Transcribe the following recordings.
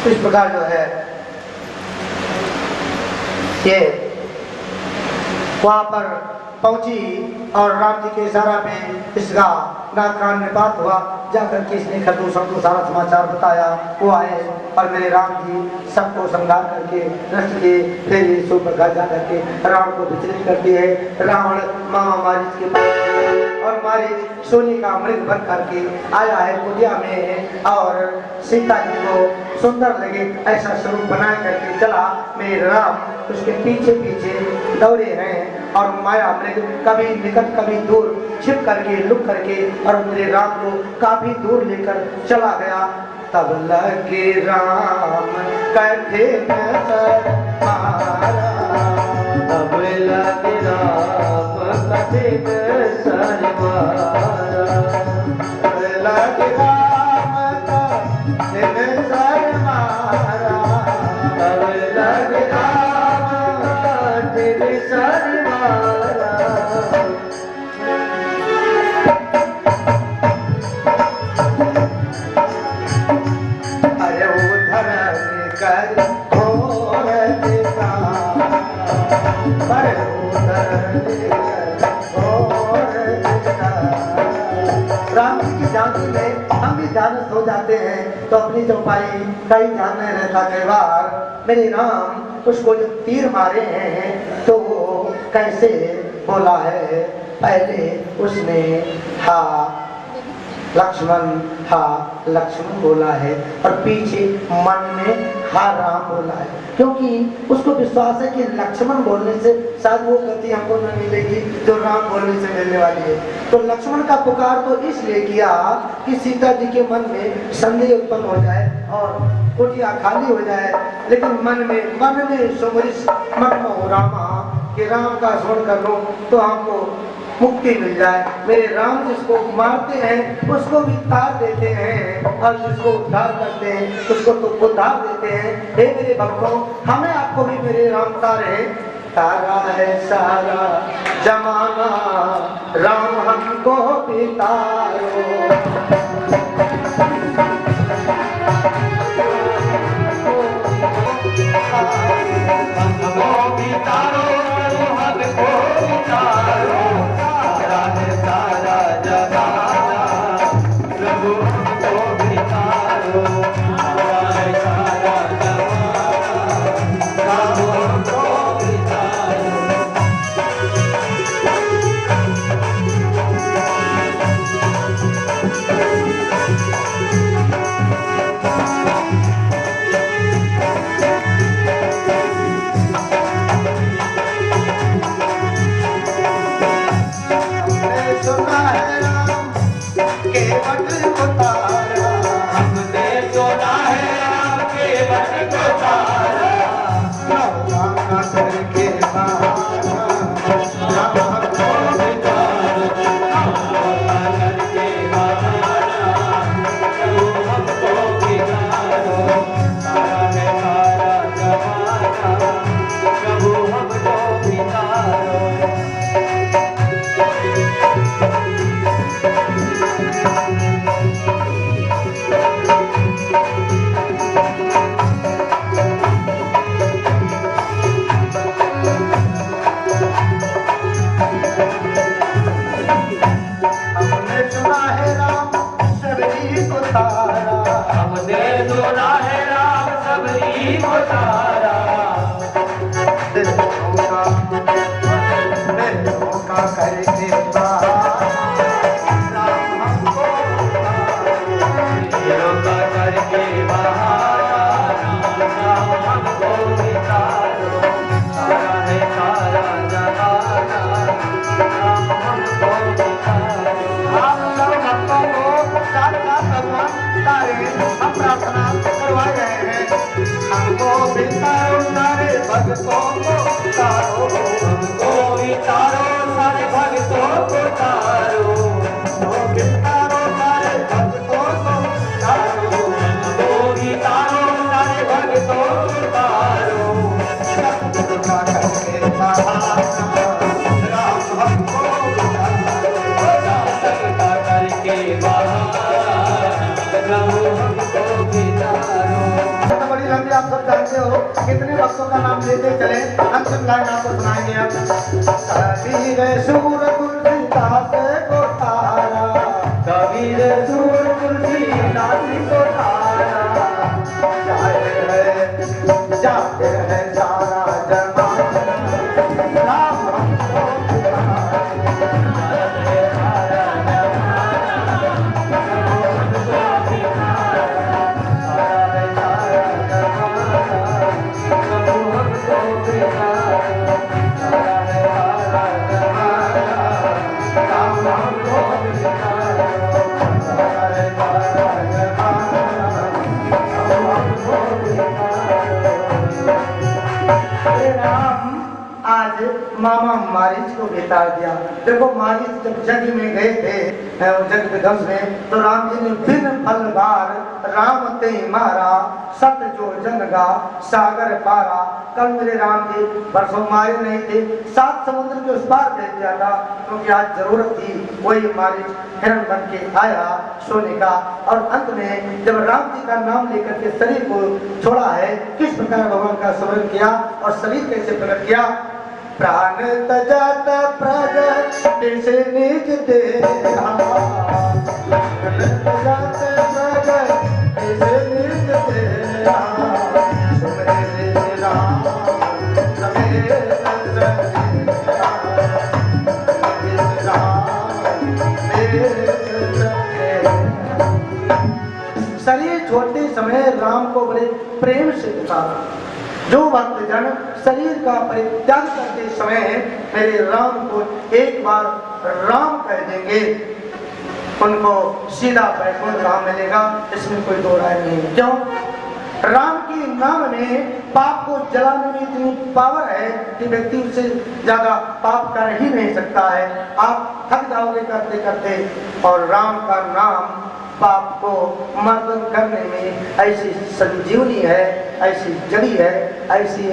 इस प्रकार जो है ये वहां पर पहुंची और राम जी के इशारा पे इसका नाक कान में बात हुआ। जाकर के इसने खरदूषण को सारा समाचार बताया। वो आए और मेरे राम जी सबको समझा करके रथ के फिर यीशु पर घर जा करके रावण को विचलित करती है। रावण मामा मारीच के पास और मारीच सोने का अमृत भर करके आया है कुटिया में और सीता जी को सुंदर लगे ऐसा स्वरूप बना करके चला। मेरे राम उसके पीछे पीछे दौड़े हैं और माया अमृत कभी निकट कभी दूर छिप करके लुक करके और मेरे राम को काफी दूर लेकर चला गया। तब लगे राम कथे मारा, तब लगे राम कथे सर मारा, तब लगे राम कथे सर मारा, तब लगे राम कथे सर मारा। राम जी की झांकी में हम भी ध्यानस्थ हो जाते हैं तो अपनी चौपाई कई ध्यान में रहता। कई बार मेरे राम उसको जो तीर मारे हैं तो वो कैसे बोला है। पहले उसने हा लक्ष्मण हा लक्ष्मण बोला है और पीछे मन में हा राम बोला है, क्योंकि उसको विश्वास है कि लक्ष्मण बोलने से शायद वो गति हमको न मिलेगी जो राम बोलने से मिलने वाली है। तो लक्ष्मण का पुकार तो इसलिए किया कि सीता जी के मन में संदेह उत्पन्न हो जाए और कुटिया खाली हो जाए। लेकिन मन में सुमरिस मन में रामा कि राम का स्मरण कर लो तो हमको मुक्ति मिल जाए। मेरे राम जिसको मारते हैं उसको भी तार देते हैं और जिसको उद्धार करते हैं उसको तो उद्धार देते हैं। हे मेरे भक्तों, हमें आपको भी मेरे राम तारे तारा है सारा जमाना, राम हमको भी तारो। हमको भी तारो, हमको भी तारो, तारा है सारा जमाना, प्रभु हमको भी तारो, तारा है सारा जमाना, प्रभु हमको भी तारो। तारो कितने भक्तों का नाम लेते चले, अंतिम लाइन आपको सुनाएंगे अब। कबीर सूर तुलसीदास को तारा, कबीर सूर तुलसीदास को तारा, जाहिर है सारा जमाना, राम हमको आज मामा मारीच को बेतार दिया। देखो मारीच जब जग में गए थे, जग विध्वंस में, तो राम जी ने बिन फल बार राम ते मारा, सत जो जनगा सागर पारा। कल मेरे राम जी बरसों मारे नहीं थे, 7 समुद्र के उस पार भेज दिया था, क्योंकि आज जरूरत थी। वही मारीच हिरण बन के आया सोने का, और अंत में जब राम जी का नाम लेकर के शरीर को छोड़ा है, किस प्रकार भगवान का स्मरण किया और शरीर कैसे प्रकट किया। प्राण तजत प्रगट से निज देहा, प्राण तजत प्रगट से निज देहा, सुमिरे राम समेत शरीर छोड़ते समय राम को बड़े प्रेम से पुकारा। जो भक्तजन शरीर का परित्याग करते समय मेरे राम को एक बार राम कह देंगे, उनको सीधा वैकुंठ धाम मिलेगा, इसमें कोई दो राय नहीं। क्यों? राम के नाम में पाप को जलाने में इतनी पावर है कि व्यक्ति उससे ज्यादा पाप कर ही नहीं सकता है। आप थक जाओगे करते करते, और राम का नाम पाप को मर्दन करने में ऐसी संजीवनी है, ऐसी जड़ी है, ऐसी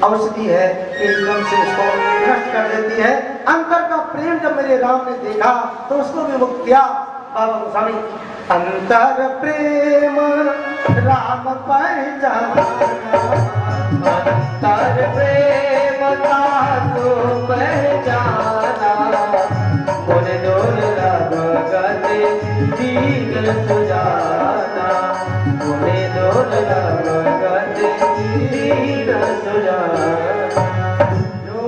औषधि है कि एकदम से उसको नष्ट कर देती है। अंतर का प्रेम जब मेरे राम ने देखा तो उसको भी मुक्त किया। बाबा गोस्वामी, अंतर प्रेम राम पहचाना, अंतर प्रेम का तो पहचाना, बोले डोल गति दीन सुजाना, बोले डोल गति दीन सुजाना। जो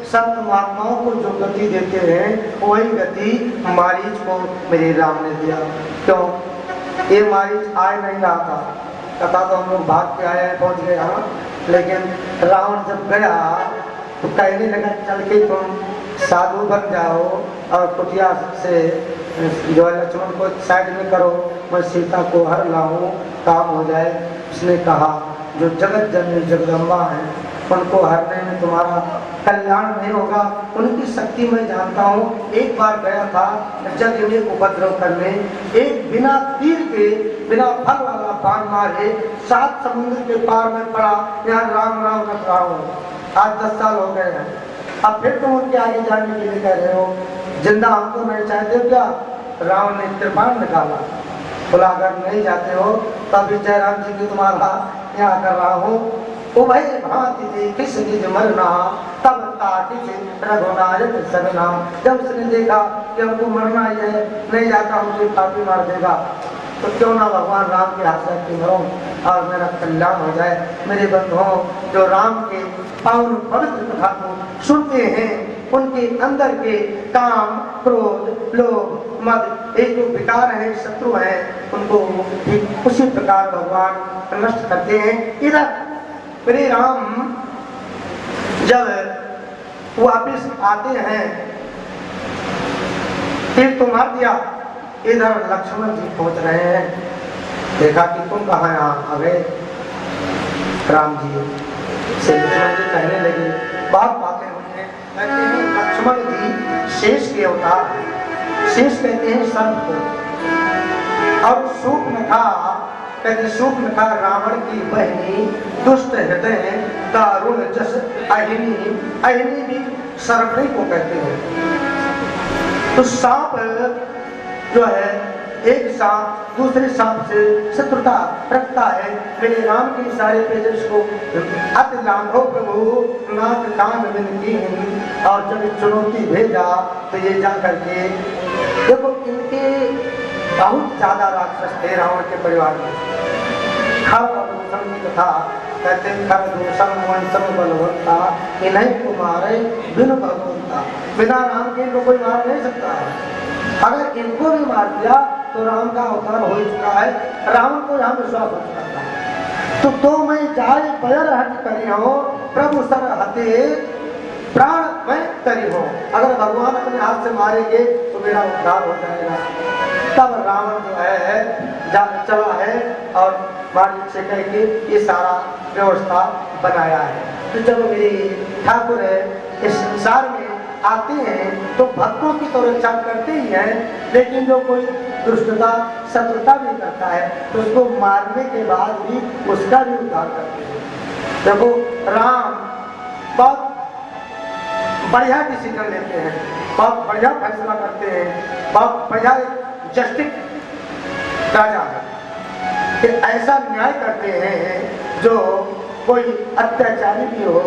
संत महात्माओं को जो गति देते हैं वही गति मारीच को मेरे राम ने दिया। क्यों? ये मारीच आए नहीं रहा था, कथा तो हम लोग भाग के आए पहुंच गए यहाँ, लेकिन रावण जब गया तो कहने लगा चल के तुम साधु बन जाओ और कुटिया से जो है लक्ष्मण को साइड में करो, मैं सीता को हर लाऊं, काम हो जाए। उसने कहा जो जगत जननी जगदम्बा है उनको हरने में तुम्हारा कल्याण नहीं होगा, उनकी शक्ति मैं जानता हूँ। एक बार गया था जग में उपद्रव करने, एक बिना तीर के बिना फल वाला बाण मारे 7 समुद्र के पार में पड़ा, यहाँ राम राम रट रहा हूँ। आज 10 साल हो गए हैं, अब फिर तुम उनके आगे जाने के लिए कह रहे हो, जिंदा हमको नहीं चाहते हो क्या? रावण ने कृपाण निकाला, बोला अगर नहीं जाते हो तभी जयराम जी की तुम्हारा यहाँ कर रहा हूँ। उभय भांति देखी निज मरना, तब ताकिस रघुनायक सरना। जब उसने देखा कि हमको मरना ही है, नहीं जाता मुझे पापी मार देगा, तो क्यों ना भगवान राम के हाथ से मरो और मेरा कल्याण हो जाए। मेरे बंधुओं, जो राम के पावन पवित्र कथा को सुनते हैं, उनके अंदर के काम, क्रोध, लोभ, मद, एक जो विकार है, शत्रु है, उनको ठीक उसी प्रकार भगवान नष्ट करते हैं। इधर मेरे राम जब वापिस आते हैं, तीर तो मार दिया, इधर लक्ष्मण जी पहुंच रहे हैं, देखा कि तुम कहाँ आ गए। राम जी से लक्ष्मण जी कहने लगे, बहुत बातें हुई हैं, कहते हैं लक्ष्मण जी शेष के अवतार, शेष कहते हैं सर्प को, और सूर्पनखा कहते सूर्पनखा रावण की बहनी, दुष्ट हृदय दारुण जस अहिनी, अहिनी भी सर्पणी को कहते हैं। तो सांप जो है एक सांप दूसरे सांप से शत्रुता रखता है, मेरे राम के इशारे पे जिसको अति लांघो प्रभु नाथ कान विनती, और जब चुनौती भेजा तो ये जा करके देखो इनके बहुत ज्यादा राक्षस थे रावण के परिवार में। कथा कहते बलवंता इन्हें को मारे बिन भगवंता, बिना राम के इनको कोई मार नहीं सकता है। अगर इनको भी मार दिया तो राम का अवतार हो चुका है, रावण को यहाँ विश्वास हो चुका था। तो मैं जाए पैर हट करी हो प्रभु सर हते प्राण मैं करी हो, अगर भगवान अपने हाथ से मारेंगे तो मेरा उद्धार हो जाएगा। तब रावण जो है चला है और मालिक से कह के ये सारा व्यवस्था बनाया है। तो जब मेरे ठाकुर है इस संसार में आते हैं तो भक्तों की तो रक्षा करते ही हैं, लेकिन जो कोई दुष्टता शत्रुता भी करता है तो उसको मारने के बाद भी उसका भी उद्धार करते हैं। देखो राम बहुत बढ़िया डिसीजन लेते हैं, बहुत बढ़िया फैसला करते हैं, बहुत बढ़िया जस्टिस राजा है कि ऐसा न्याय करते हैं जो कोई अत्याचारी भी हो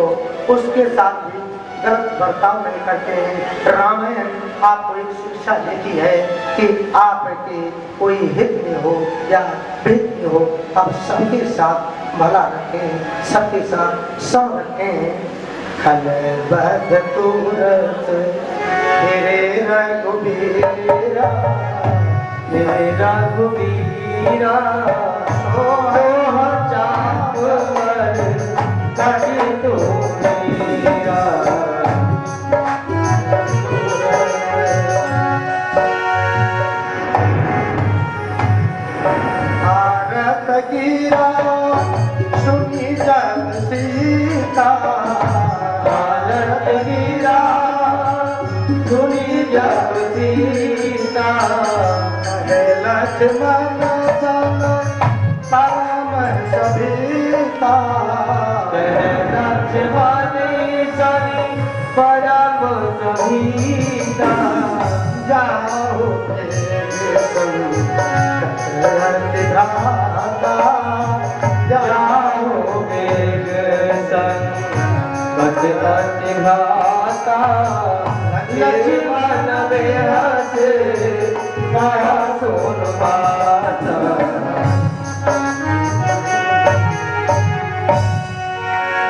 उसके साथ भी गलत बर्ताव नहीं करते हैं। रामायण आपको एक शिक्षा देती है कि आपके कोई हित में हो या हित में हो आप सबके साथ भला रखें, सबके साथ सम रखें। खल बद तुरत तेरे रघुबीरा, मेरे रघुबीरा सोह चाप पर कभी तो मेरा। भारत गिरा सुनी जब सीता, भारत गिरा सुनी जब सीता, लक्ष्मण सन परम सभीता, लक्ष्मण सन परम सभीता, जाओ घाता, जाओ मेघ संग घाता, लक्ष्मण बेहद सोन पाता।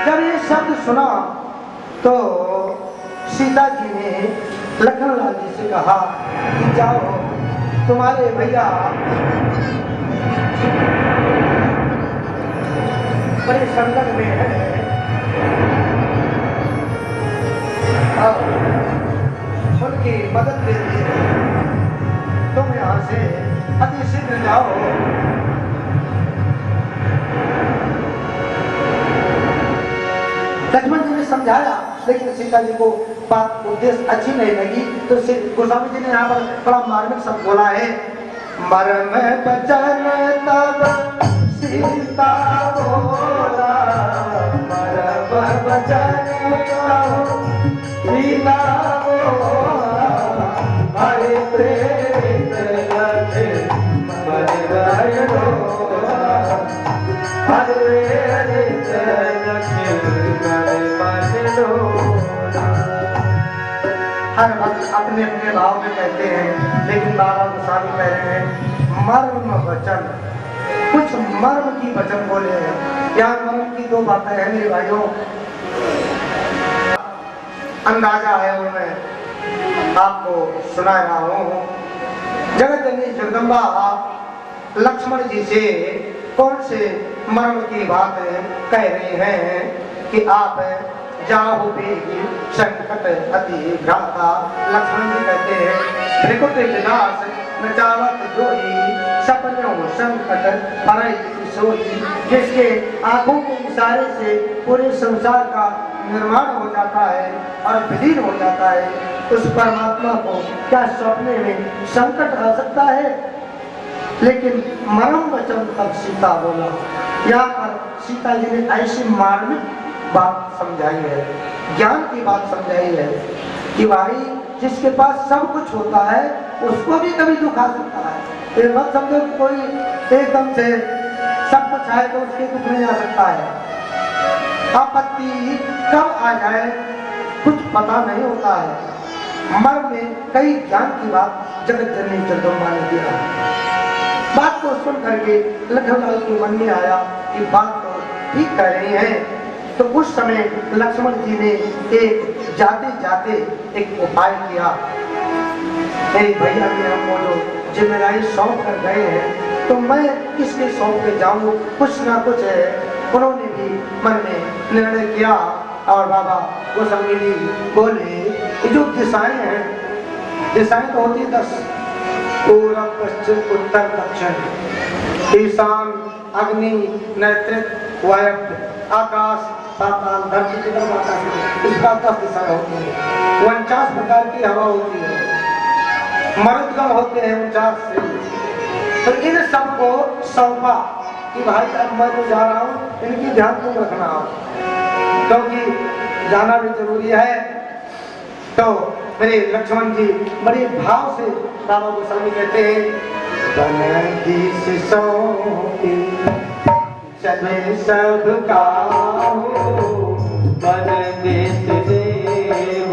जब ये शब्द सुना तो सीता जी ने लखनलाल जी से कहा कि जाओ तुम्हारे भैया बड़े संकट में है, उनकी मदद के लिए तुम यहाँ से अति शीघ्र जाओ। लक्ष्मण जी ने समझाया लेकिन सीता जी को बात उद्देश्य अच्छी नहीं लगी, तो गोस्वामी जी ने यहाँ पर बड़ा मार्मिक शब्द बोला है, मरम बचन तब सीता बोला, मरम बचन सीता बोला, हरे प्रेम हर वक्त अपने अपने भाव में कहते हैं, लेकिन बाबा गोस्वामी कह रहे हैं मर्म वचन, कुछ मर्म की वचन बोले हैं। यहाँ मर्म की दो बातें हैं मेरे भाइयों, अंदाजा है वो मैं आपको सुना रहा हूँ। जगत जननी जगदम्बा लक्ष्मण जी से कौन से मर्म की बात कह रहे हैं कि आप जाओ बेगी संकट अति घाता। लक्ष्मण जी कहते हैं त्रिकुट विनाश नचावत जोई, सपनों संकट परई सोई, जिसके आंखों के इशारे से पूरे संसार का निर्माण हो जाता है और विलीन हो जाता है, उस परमात्मा को क्या सपने में संकट आ सकता है। लेकिन मरम वचन तब सीता बोला, यहाँ पर सीता जी ने ऐसी मार्मिक बात समझाई है, ज्ञान की बात समझाई है कि भाई जिसके पास सब कुछ होता है उसको भी कभी दुख आ सकता है। ये मत समझो कि कोई एकदम से सब कुछ है तो उसके दुख नहीं आ सकता है। आपत्ति कब आ जाए कुछ पता नहीं होता है। मर्म में कई ज्ञान की बात जगत जननी जगदम्बा ने दिया। बात को सुन करके लखनलाल के मन में आया कि बात तो ठीक कह रही है। तो उस समय लक्ष्मण जी ने एक जाते जाते एक उपाय किया। भैया ने हमको जो जिम्मेदारी सौंप कर गए हैं तो मैं किसके सौंप के जाऊं, कुछ ना कुछ है। उन्होंने भी मन में निर्णय किया और बाबा गोस्वामी जी बोले ये जो दिशाएं हैं, दिशाएं तो होती 10, पूर्व पश्चिम उत्तर दक्षिण, ईशान अग्नि नैतृत्व वायव्य आकाश पाताल धरती की तरफ आता है। इसका 10 दिशाएं होती है। 49 प्रकार की हवा होती है, मरुदगण होते हैं 49 से। तो इन सबको सौंपा कि भाई अब मैं तो जा रहा हूँ, इनकी ध्यान तुम रखना हो, क्योंकि जाना भी जरूरी है। तो मेरे लक्ष्मण जी बड़े भाव से बाबा गोस्वामी कहते हैं बनती से सौंपी चले सब काहू, बनते से देव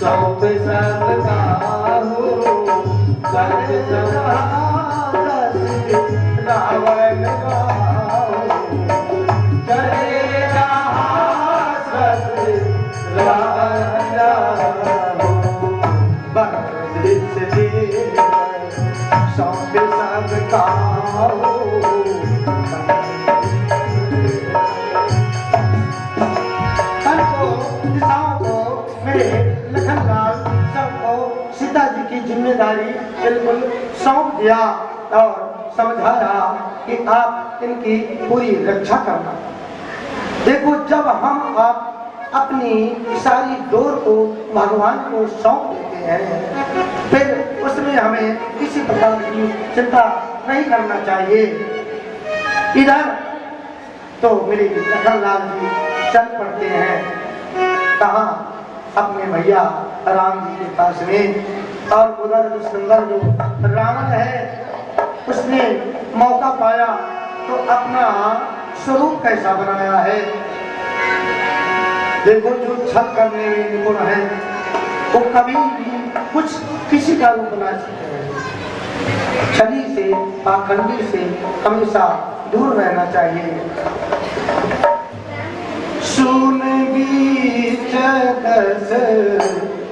सौंप सब काहू, सत सब रावण चले जहाँ सत रावण बनते से देव सौंप सब काहू। लखनलाल सबको सीता जी की जिम्मेदारी बिल्कुल सौंप दिया और समझाया कि आप इनकी पूरी रक्षा करना। देखो जब हम आप अपनी सारी डोर को भगवान को सौंप देते हैं फिर उसमें हमें किसी प्रकार की चिंता नहीं करना चाहिए। इधर तो मेरे लखनलाल जी चल पड़ते हैं कहाँ, अपने भैया राम जी के पास में। और उधर जो सुंदर जो रावण है उसने मौका पाया तो अपना स्वरूप कैसा बनाया है। देखो जो छल करने में निपुण है वो कभी भी कुछ किसी का रूप बना सकते हैं। छली से पाखंडी से हमेशा दूर रहना चाहिए। सुन बीच 10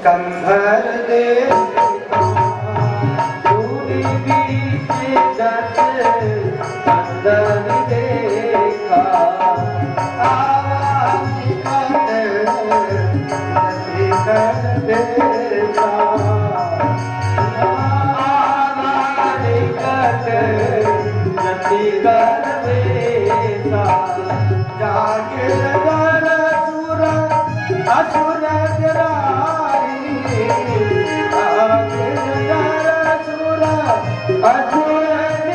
कंधर दे, सुन बीच 10 कंधर देखा, आवाज कर देता, आवाज जति कर देता, जाके असुर गिराई, असुर असुर गिराई,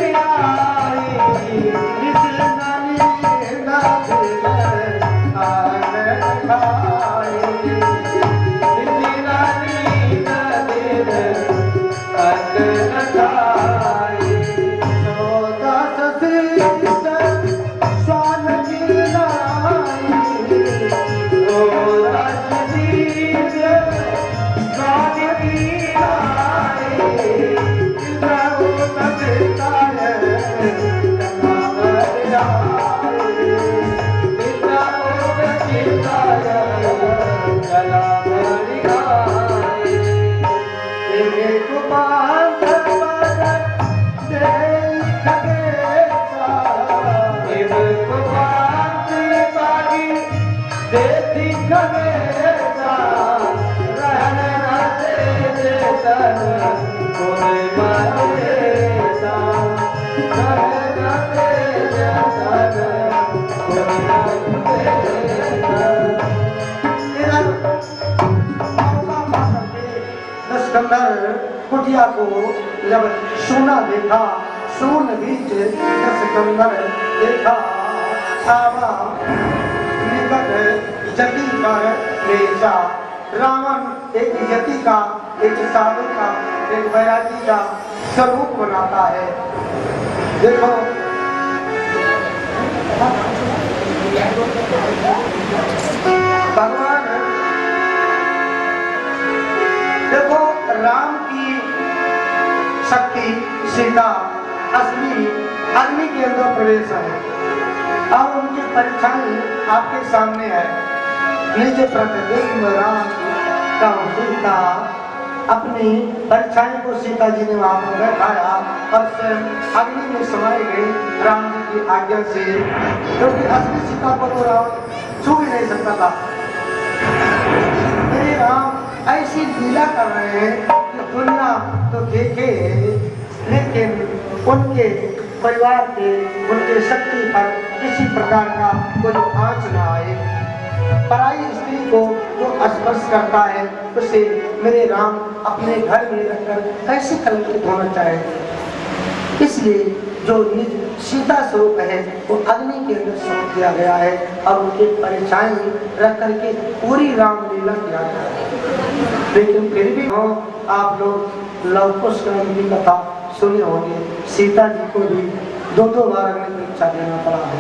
कुटिया को जब सोना देखा, सोन बीच 10 कंधर देखा, आवा निकट जति कर बेचा। रावण एक यति का, एक साधु का, एक बैरागी का स्वरूप बनाता है। देखो भगवान, देखो राम की शक्ति सीता असली अग्नि के अंदर प्रवेश है। अब उनकी परछाई आपके सामने है। नीचे प्रतिबिंब राम का सीता अपनी परछाई को सीता जी ने वहां पर बैठाया और स्वयं अग्नि में समाये गए राम जी की आज्ञा से, क्योंकि असली सीता को तो राम छू भी नहीं सकता था। मेरे राम ऐसी लीला कर रहे हैं कि दुनिया तो देखे, लेकिन उनके परिवार के, उनके शक्ति पर किसी प्रकार का कोई आंच न आए। पराई स्त्री को जो स्पर्श करता है उसे मेरे राम अपने घर में रखकर कैसे कलंकित होना चाहे। इसलिए जो निज सीता स्वरूप है वो अग्नि के अंदर सौंप दिया गया है और उनकी परछाई रख करके पूरी रामलीला किया गया है। लेकिन फिर भी आप लोग लव कुश की कथा सुने होंगे। सीता जी को भी दो बार अग्नि परीक्षा देना पड़ा है।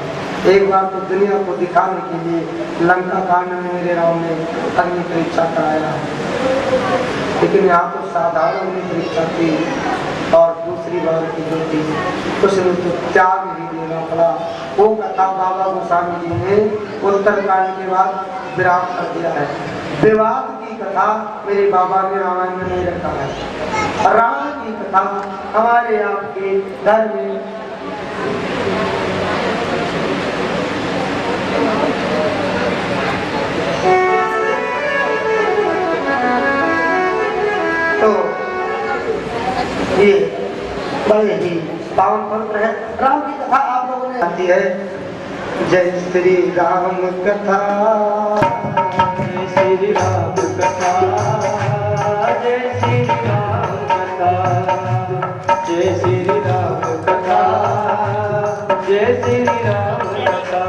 एक बार तो दुनिया को दिखाने के लिए लंका कांड में मेरे राम ने अग्नि परीक्षा कराया है, लेकिन यहाँ तो साधारण अग्नि परीक्षा थी। और दूसरी बार की जो थी उसमें तो त्याग ही देना पड़ा। वो कथा बाबा गोस्वामी जी ने उत्तरकांड के बाद विराम कर दिया है। विवाद की कथा मेरे बाबा ने रामायण में नहीं रखा है। राम की कथा हमारे आपके घर में तो ये बड़े ही पावन पवित्र है। राम की कथा आप लोगों ने आती है। जय श्री राम कथा, जय श्री राम कथा, जय श्री राम कथा, जय श्री राम कथा, जय श्री राम कथा।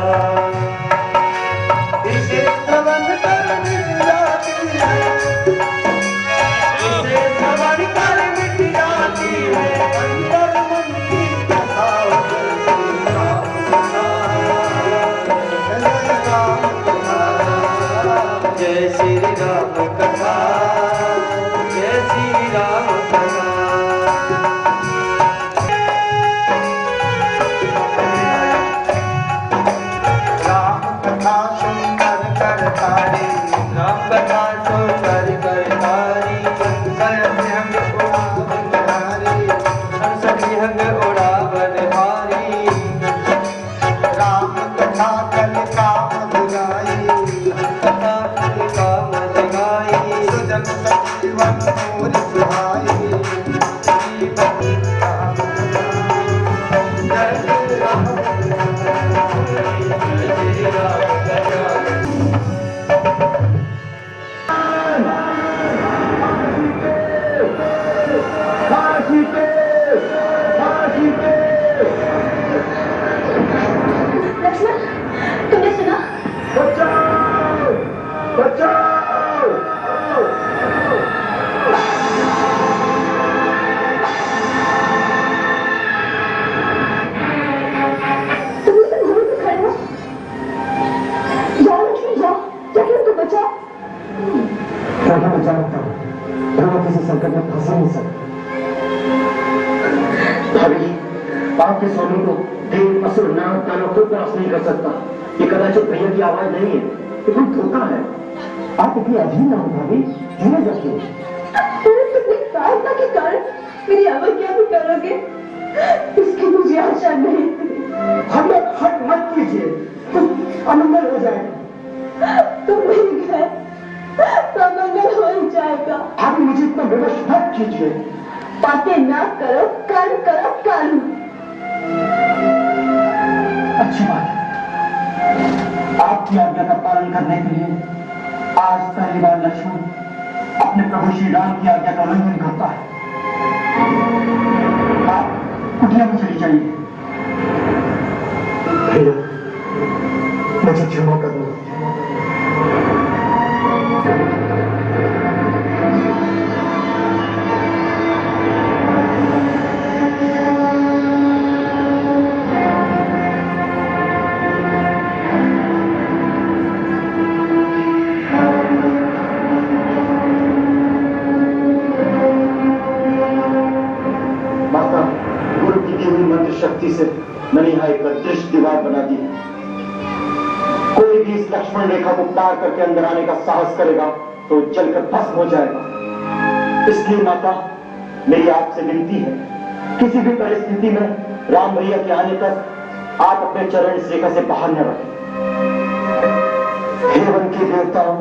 इसे श्रवण कर मिट जाती है, इसे श्रवण कर मिट जाती है अंदर मन की कथा। जय श्री राम कथा, जय श्री राम कथा, राम कथा सुंदर करतारी, राम कथा सुंदर करतारी, संग उड़ावन हारी, संग उड़ावन हारी। राम कथा कल काम गाई, कथा कल काम गाई, सुजन जीवन मोर सुहाई। जीवन राम कथा, जय श्री राम जय श्री राम कथा। लक्ष्मण, तुमने सुना? बचाओ बचाओ। तुम इस घोड़े पे खड़े हो। जाओ लक्ष्मण, जाओ, जाके उनको बचाओ। कैसे बचा सकता हूँ? मैं किसी संकट में फंसा नहीं सकता। भाभी, पाप के स्वामी को देव असुर नाम कानों को क्रॉस नहीं कर सकता। ये कदाचित भैया की आवाज नहीं है, ये कोई धोखा है। आप इतनी अजीब ना हो भाभी, धीरे रखिए। तुमने प्रार्थना के कारण मेरी अवज्ञा भी करोगे, इसकी मुझे आशा नहीं थी। हमें हट मत कीजिए, कुछ अमंगल हो जाएगा। तुम नहीं गए तो अमंगल हो जाएगा। आप मुझे इतना विवश मत कीजिए। बातें ना करो, कर्म करो, कर्म। अच्छी बात है। आपकी आज्ञा का पालन करने के लिए आज पहली बार लक्ष्मण अपने प्रभु श्री राम की आज्ञा का उल्लंघन करता है। आप कुटिया में चली जाइए। भैया, मुझे क्षमा कर दो। की शक्ति से मैंने यहाँ एक अदृश्य दीवार बना दी है। कोई भी इस लक्ष्मण रेखा को पार करके अंदर आने का साहस करेगा तो जलकर भस्म हो जाएगा। इसलिए माता, मेरी आपसे विनती है, किसी भी परिस्थिति में राम भैया के आने तक आप अपने चरण इस रेखा से बाहर न रखें। हे वन के देवताओं,